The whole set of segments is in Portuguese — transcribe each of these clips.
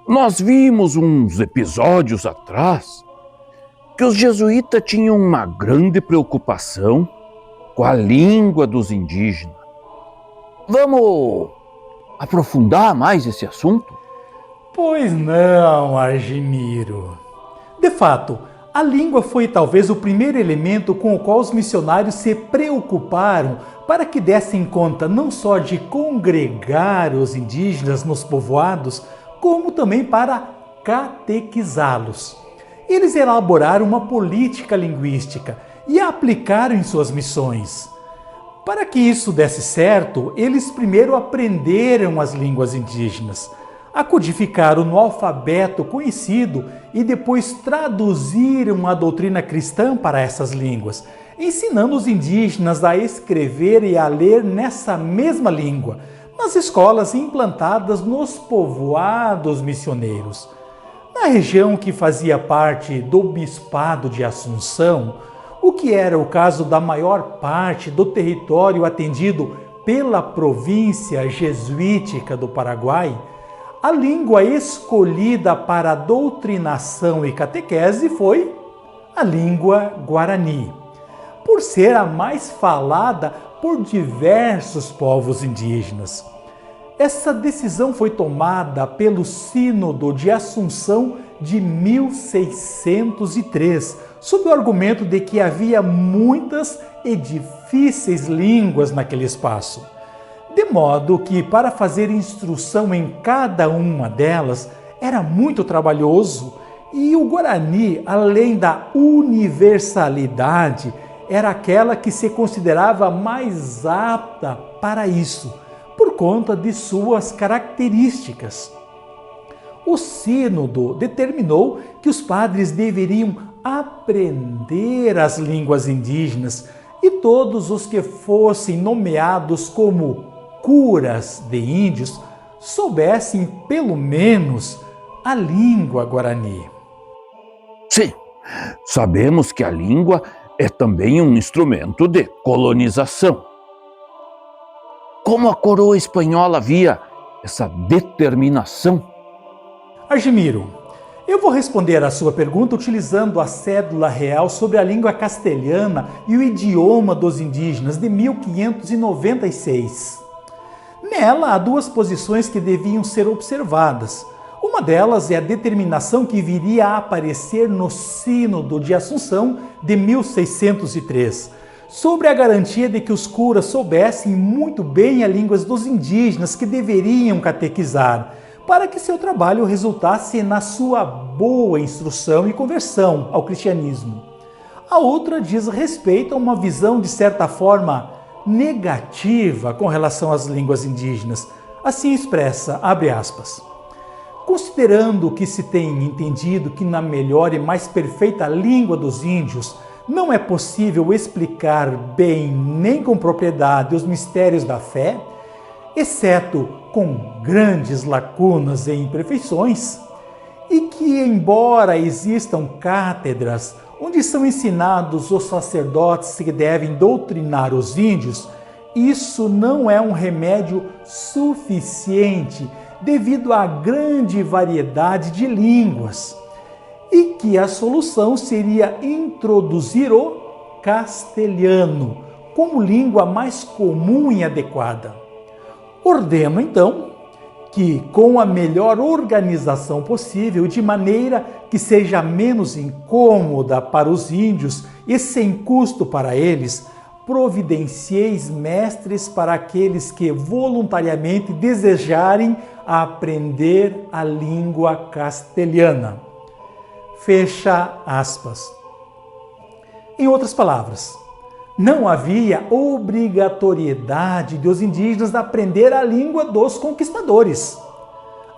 Nós vimos uns episódios atrás que os jesuítas tinham uma grande preocupação com a língua dos indígenas. Vamos aprofundar mais esse assunto? Pois não, Argemiro. De fato, a língua foi talvez o primeiro elemento com o qual os missionários se preocuparam para que dessem conta não só de congregar os indígenas nos povoados, como também para catequizá-los. Eles elaboraram uma política linguística e a aplicaram em suas missões. Para que isso desse certo, eles primeiro aprenderam as línguas indígenas, a codificaram no alfabeto conhecido e depois traduziram a doutrina cristã para essas línguas, ensinando os indígenas a escrever e a ler nessa mesma língua, nas escolas implantadas nos povoados missioneiros. Na região que fazia parte do Bispado de Assunção, o que era o caso da maior parte do território atendido pela província jesuítica do Paraguai, a língua escolhida para a doutrinação e catequese foi a língua guarani, por ser a mais falada por diversos povos indígenas. Essa decisão foi tomada pelo Sínodo de Assunção de 1603, sob o argumento de que havia muitas e difíceis línguas naquele espaço. De modo que, para fazer instrução em cada uma delas, era muito trabalhoso e o Guarani, além da universalidade, era aquela que se considerava mais apta para isso, por conta de suas características. O Sínodo determinou que os padres deveriam aprender as línguas indígenas e todos os que fossem nomeados como curas de índios soubessem pelo menos a língua guarani. Sim, sabemos que a língua é também um instrumento de colonização. Como a coroa espanhola via essa determinação? Argemiro, eu vou responder a sua pergunta utilizando a cédula real sobre a língua castelhana e o idioma dos indígenas de 1596. Nela há duas posições que deviam ser observadas. Uma delas é a determinação que viria a aparecer no Sínodo de Assunção de 1603, sobre a garantia de que os curas soubessem muito bem as línguas dos indígenas que deveriam catequizar, para que seu trabalho resultasse na sua boa instrução e conversão ao cristianismo. A outra diz respeito a uma visão, de certa forma, negativa com relação às línguas indígenas. Assim expressa, abre aspas, considerando que se tem entendido que na melhor e mais perfeita língua dos índios não é possível explicar bem nem com propriedade os mistérios da fé, exceto com grandes lacunas e imperfeições, e que, embora existam cátedras onde são ensinados os sacerdotes que devem doutrinar os índios, isso não é um remédio suficiente devido à grande variedade de línguas, e que a solução seria introduzir o castelhano como língua mais comum e adequada. Ordeno, então, que com a melhor organização possível, de maneira que seja menos incômoda para os índios e sem custo para eles, providencieis mestres para aqueles que voluntariamente desejarem aprender a língua castelhana. Fecha aspas. Em outras palavras, não havia obrigatoriedade dos indígenas aprender a língua dos conquistadores.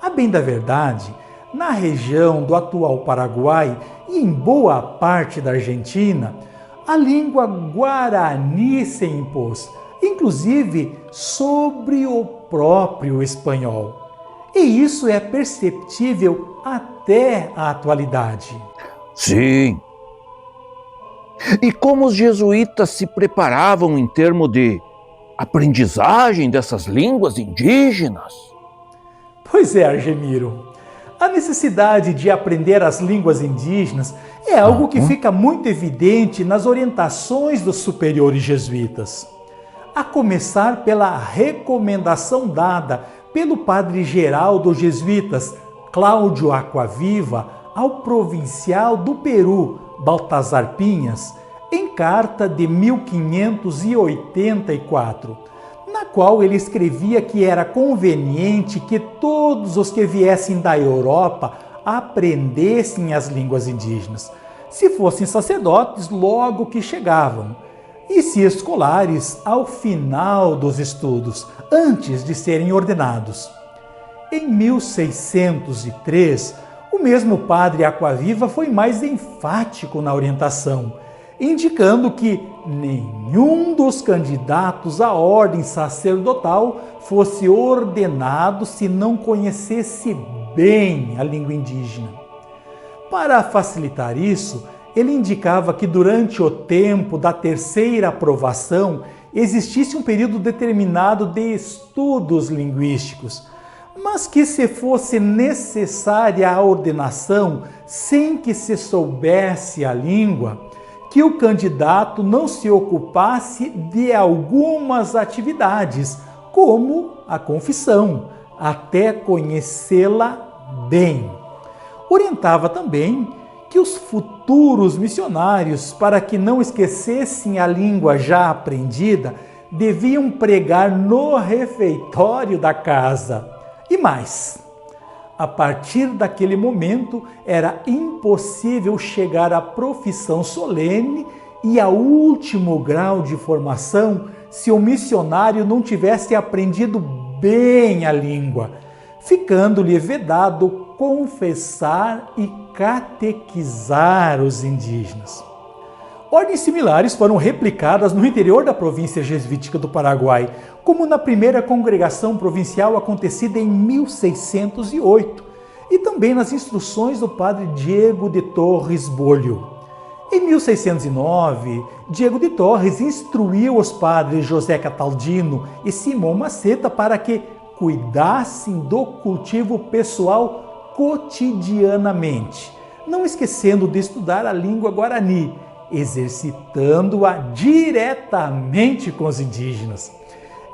A bem da verdade, na região do atual Paraguai e em boa parte da Argentina, a língua guarani se impôs, inclusive sobre o próprio espanhol. E isso é perceptível até a atualidade. Sim. E como os jesuítas se preparavam em termos de aprendizagem dessas línguas indígenas? Pois é, Argemiro. A necessidade de aprender as línguas indígenas é algo que fica muito evidente nas orientações dos superiores jesuítas. A começar pela recomendação dada pelo padre geral dos jesuítas, Cláudio Aquaviva, ao provincial do Peru, Baltazar Pinhas, em carta de 1584, na qual ele escrevia que era conveniente que todos os que viessem da Europa aprendessem as línguas indígenas, se fossem sacerdotes logo que chegavam, e se escolares ao final dos estudos, antes de serem ordenados. Em 1603, o mesmo padre Aquaviva foi mais enfático na orientação, indicando que nenhum dos candidatos à ordem sacerdotal fosse ordenado se não conhecesse bem a língua indígena. Para facilitar isso, ele indicava que durante o tempo da terceira aprovação existisse um período determinado de estudos linguísticos, mas que se fosse necessária a ordenação sem que se soubesse a língua, que o candidato não se ocupasse de algumas atividades, como a confissão, até conhecê-la bem. Orientava também que os futuros missionários, para que não esquecessem a língua já aprendida, deviam pregar no refeitório da casa. E mais, a partir daquele momento era impossível chegar à profissão solene e ao último grau de formação se o missionário não tivesse aprendido bem a língua, ficando-lhe vedado confessar e catequizar os indígenas. Ordens similares foram replicadas no interior da província jesuítica do Paraguai, como na primeira congregação provincial acontecida em 1608, e também nas instruções do padre Diego de Torres Bolho. Em 1609, Diego de Torres instruiu os padres José Cataldino e Simão Maceta para que cuidassem do cultivo pessoal cotidianamente, não esquecendo de estudar a língua guarani, exercitando-a diretamente com os indígenas.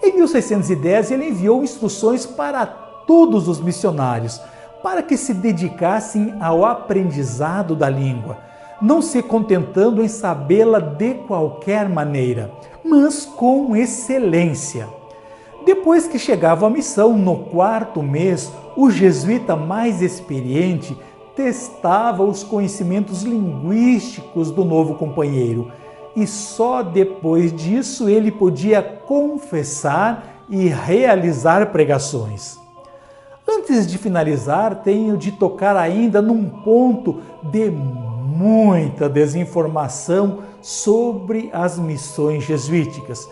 Em 1610, ele enviou instruções para todos os missionários, para que se dedicassem ao aprendizado da língua, não se contentando em sabê-la de qualquer maneira, mas com excelência. Depois que chegava a missão, no 4º mês, o jesuíta mais experiente testava os conhecimentos linguísticos do novo companheiro, e só depois disso ele podia confessar e realizar pregações. Antes de finalizar, tenho de tocar ainda num ponto de muita desinformação sobre as missões jesuíticas,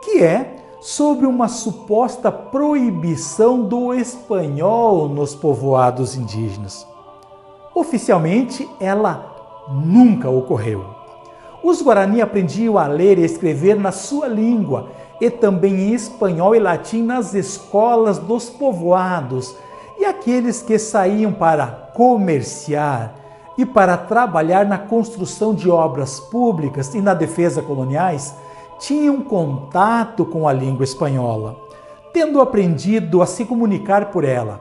que é sobre uma suposta proibição do espanhol nos povoados indígenas. Oficialmente, ela nunca ocorreu. Os Guarani aprendiam a ler e escrever na sua língua e também em espanhol e latim nas escolas dos povoados, e aqueles que saíam para comerciar e para trabalhar na construção de obras públicas e na defesa coloniais tinham contato com a língua espanhola, tendo aprendido a se comunicar por ela.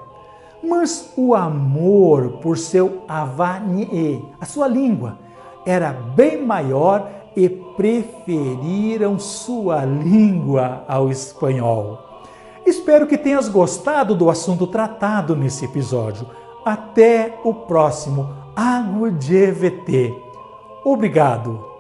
Mas o amor por seu avanie, a sua língua, era bem maior e preferiram sua língua ao espanhol. Espero que tenhas gostado do assunto tratado nesse episódio. Até o próximo Água de EVT. Obrigado!